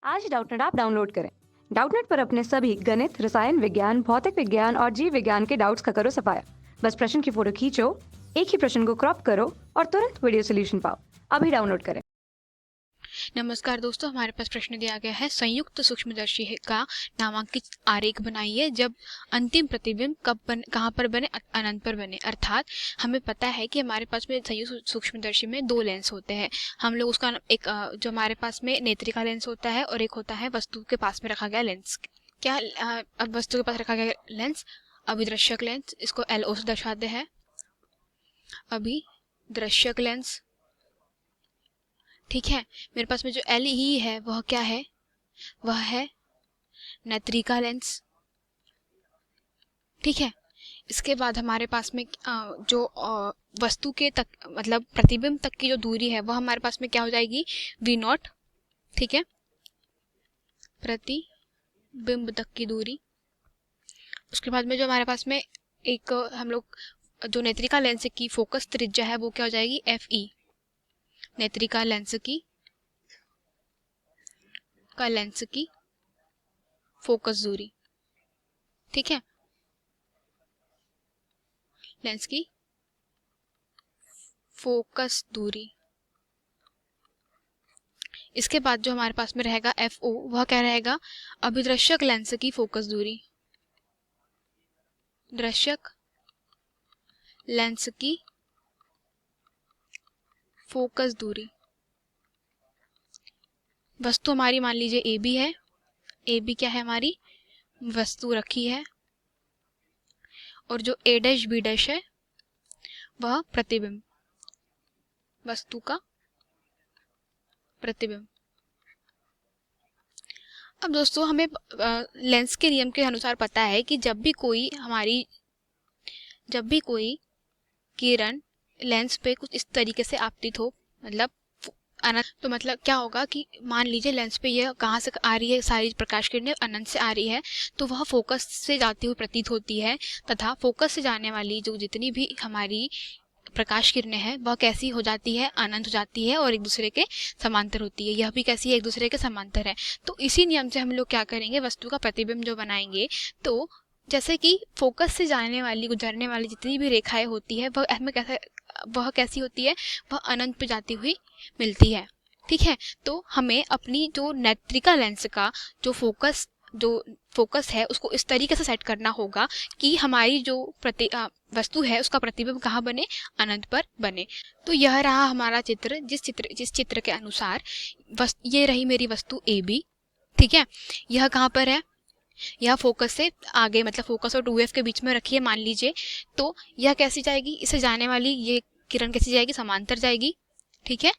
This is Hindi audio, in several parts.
आज डाउटनेट ऐप डाउनलोड करें। डाउटनेट पर अपने सभी गणित, रसायन विज्ञान, भौतिक विज्ञान और जीव विज्ञान के डाउट्स का करो सफाया। बस प्रश्न की फोटो खींचो, एक ही प्रश्न को क्रॉप करो और तुरंत वीडियो सोल्यूशन पाओ। अभी डाउनलोड करें। नमस्कार दोस्तों, हमारे पास प्रश्न दिया गया है संयुक्त सूक्ष्मदर्शी का नामांकित आरेख बनाइए जब अंतिम प्रतिबिंब कहाँ पर बने, अनंत पर बने। अर्थात हमें पता है कि हमारे पास में संयुक्त सूक्ष्मदर्शी में दो लेंस होते हैं। हम लोग उसका एक जो हमारे पास में नेत्रिका लेंस होता है और एक होता है वस्तु के पास में रखा गया लेंस। क्या अब वस्तु के पास रखा गया लेंस अभिदृश्यक लेंस, इसको LO से दर्शाते हैं। अभिदृश्यक लेंस, ठीक है। मेरे पास में जो LE है वह क्या है, वह है नेत्रिका लेंस, ठीक है। इसके बाद हमारे पास में जो वस्तु के तक मतलब प्रतिबिंब तक की जो दूरी है वह हमारे पास में क्या हो जाएगी, V0, ठीक है। प्रतिबिंब तक की दूरी। उसके बाद में जो हमारे पास में एक हम लोग जो नेत्रिका लेंस की फोकस त्रिज्या है वो क्या हो जाएगी, FE, नेत्रिका लेंस की फोकस दूरी, ठीक है। लेंस की फोकस दूरी। इसके बाद जो हमारे पास में रहेगा FO, वह क्या रहेगा, अभिदृश्यक लेंस की फोकस दूरी, दृश्यक लेंस की फोकस दूरी। वस्तु हमारी मान लीजिए AB है, AB क्या है, हमारी वस्तु रखी है, और जो A', B' है वह प्रतिबिंब, वस्तु का प्रतिबिंब। अब दोस्तों हमें लेंस के नियम के अनुसार पता है कि जब भी कोई किरण लेंस पे कुछ इस तरीके से आपतित हो, मतलब अनंत, तो मतलब क्या होगा कि मान लीजिए लेंस पे यह कहाँ से आ रही है, सारी प्रकाश किरणें अनंत से आ रही है, तो वह फोकस से जाती हुई प्रतीत होती है, तथा फोकस से जाने वाली जो जितनी भी हमारी प्रकाश किरणें हैं वह कैसी हो जाती है, अनंत हो जाती है और एक दूसरे के समांतर होती है। यह भी कैसी है, एक दूसरे के समांतर है। तो इसी नियम से हम लोग क्या करेंगे, वस्तु का प्रतिबिंब जो बनाएंगे, तो जैसे कि फोकस से जाने वाली, गुजरने वाली जितनी भी रेखाएं होती है वह कैसी होती है, वह अनंत पे जाती हुई मिलती है, ठीक है। तो हमें अपनी जो नेत्रिका लेंस का जो फोकस है उसको इस तरीके से सेट करना होगा कि हमारी जो वस्तु है उसका प्रतिबिंब कहाँ बने, अनंत पर बने। तो यह रहा हमारा चित्र, जिस चित्र के अनुसार ये रही मेरी वस्तु AB, ठीक है। यह कहाँ पर है, यह फोकस से आगे, मतलब फोकस और 2F के बीच में रखी है मान लीजिए। तो यह कैसी जाएगी, इसे जाने वाली ये किरण कैसी जाएगी, समांतर जाएगी, ठीक है।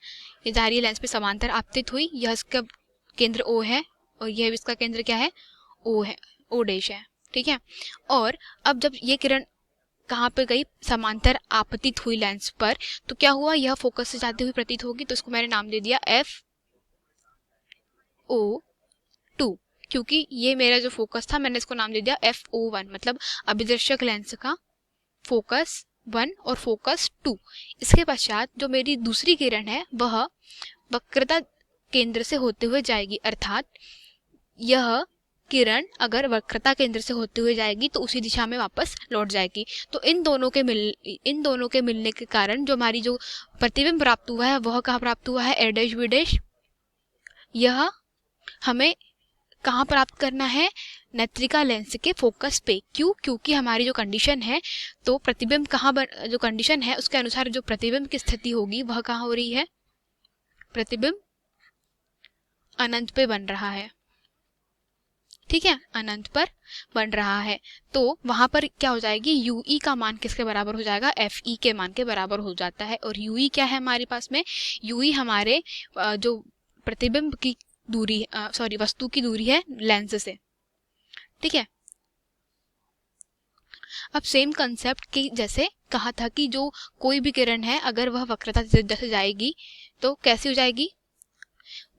ये जा रही है लेंस पे समांतर आपतित हुई, यह इसका केंद्र O है और यह इसका केंद्र क्या है, O है, O' है, ठीक है। और अब जब ये किरण कहाँ पे गई, समांतर आपतित हुई लेंस पर, तो क्या हुआ, यह फोकस से जाती हुई प्रतीत होगी, तो इसको मैंने नाम दे दिया FO2, क्योंकि ये मेरा जो फोकस था मैंने इसको नाम दे दिया FO1, मतलब अभिदर्शक लेंस का फोकस 1 और फोकस 2। इसके पश्चात जो मेरी दूसरी किरण है वह वक्रता केंद्र से होते हुए जाएगी, अर्थात यह किरण अगर वक्रता केंद्र से होते हुए जाएगी तो उसी दिशा में वापस लौट जाएगी। तो इन दोनों के मिलने के कारण जो हमारी जो प्रतिबिंब प्राप्त हुआ है वह कहाँ प्राप्त हुआ है, A', B'। यह हमें कहाँ प्राप्त करना है, नेत्रिका लेंस के फोकस पे। क्यों, क्योंकि हमारी जो कंडीशन है, तो प्रतिबिंब जो कंडीशन है उसके अनुसार जो प्रतिबिंब की स्थिति होगी वह कहाँ हो रही है, प्रतिबिंब अनंत पे बन रहा है, ठीक है, अनंत पर बन रहा है। तो वहां पर क्या हो जाएगी, UE का मान किसके बराबर हो जाएगा, FE के मान के बराबर हो जाता है। और UE क्या है हमारे पास में, UE हमारे जो प्रतिबिंब की दूरी, वस्तु की दूरी है लेंस से, ठीक है। अब सेम कंसेप्ट की जैसे कहा था कि जो कोई भी किरण है अगर वह वक्रता त्रिज्या से जाएगी तो कैसी हो जाएगी,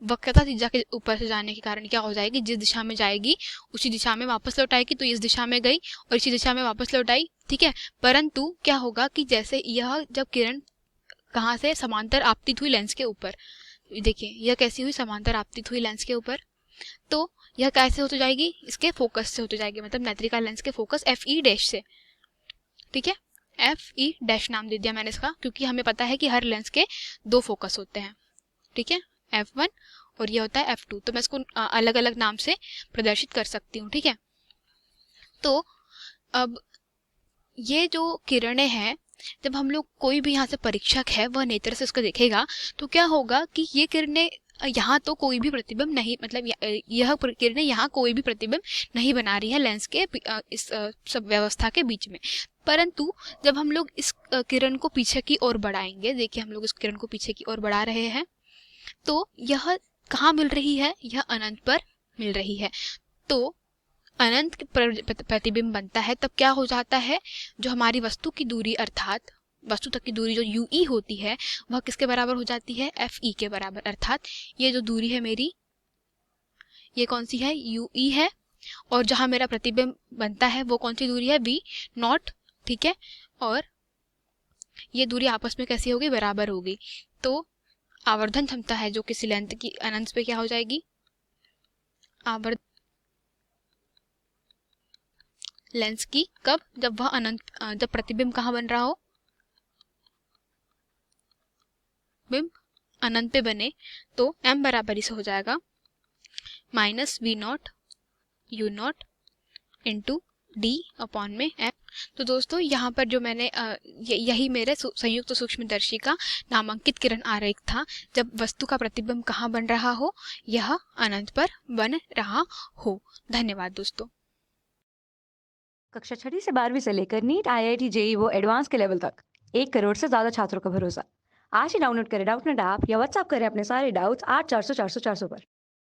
वक्रता त्रिज्या के ऊपर से जाने के कारण क्या हो जाएगी, जिस दिशा में जाएगी उसी दिशा में वापस लौट आएगी। तो इस दिशा में गई और इसी दिशा में वापस लौट आई, ठीक है। परंतु क्या होगा कि जैसे यह जब किरण कहाँ से, समांतर आपतित हुई लेंस के ऊपर, देखिए यह कैसी हुई, समांतर आपतित हुई लेंस के ऊपर, तो यह कैसे होती जाएगी, इसके फोकस से होती जाएगी, मतलब नेत्रिका लेंस के फोकस एफ ई डैश से, ठीक है। एफ ई डैश नाम दे दिया मैंने इसका, क्योंकि हमें पता है कि हर लेंस के दो फोकस होते हैं, ठीक है, F1 और ये होता है F2, तो मैं इसको अलग अलग नाम से प्रदर्शित कर सकती हूँ, ठीक है। तो अब ये जो किरणें हैं, जब हम लोग कोई भी यहाँ से परीक्षक है वह नेत्र से उसको देखेगा, तो क्या होगा कि ये किरणें यहाँ तो कोई भी प्रतिबिंब नहीं, मतलब यह किरणें यहाँ कोई भी प्रतिबिंब नहीं बना रही है लेंस के इस सब व्यवस्था के बीच में। परंतु जब हम लोग इस किरण को पीछे की ओर बढ़ाएंगे, देखिए हम लोग इस किरण को पीछे की ओर बढ़ा रहे हैं, तो यह कहाँ मिल रही है, यह अनंत पर मिल रही है। तो अनंत प्रतिबिंब बनता है, तब क्या हो जाता है, जो हमारी वस्तु की दूरी अर्थात वस्तु तक की दूरी जो UE होती है वह किसके बराबर हो जाती है, FE के बराबर। अर्थात ये जो दूरी है मेरी, ये कौन सी है, UE है, और जहां मेरा प्रतिबिंब बनता है वो कौन सी दूरी है, V0, ठीक है। और ये दूरी आपस में कैसी होगी, बराबर होगी। तो आवर्धन क्षमता है जो किसी लेंथ की अनंत पे क्या हो जाएगी, आवर्धन लेंस की, कब, जब वह अनंत, जब प्रतिबिंब कहाँ बन रहा हो, बिंब अनंत पे बने, तो m बराबर इसे हो जाएगा -V0 U0 into D upon में m। तो दोस्तों यहाँ पर जो मैंने यही मेरे संयुक्त सूक्ष्मदर्शी का नामांकित किरण आरेख था, जब वस्तु का प्रतिबिंब कहाँ बन रहा हो, यह अनंत पर बन रहा हो। धन्यवाद दोस्तों। कक्षा 6वीं से 12वीं से लेकर नीट, IIT, JEE वो एडवांस के लेवल तक 1 करोड़ से ज्यादा छात्रों का भरोसा। आज ही डाउनलोड करें डाउटनेट ऐप या व्हाट्सएप करें अपने सारे डाउट्स 8400 400 400 पर।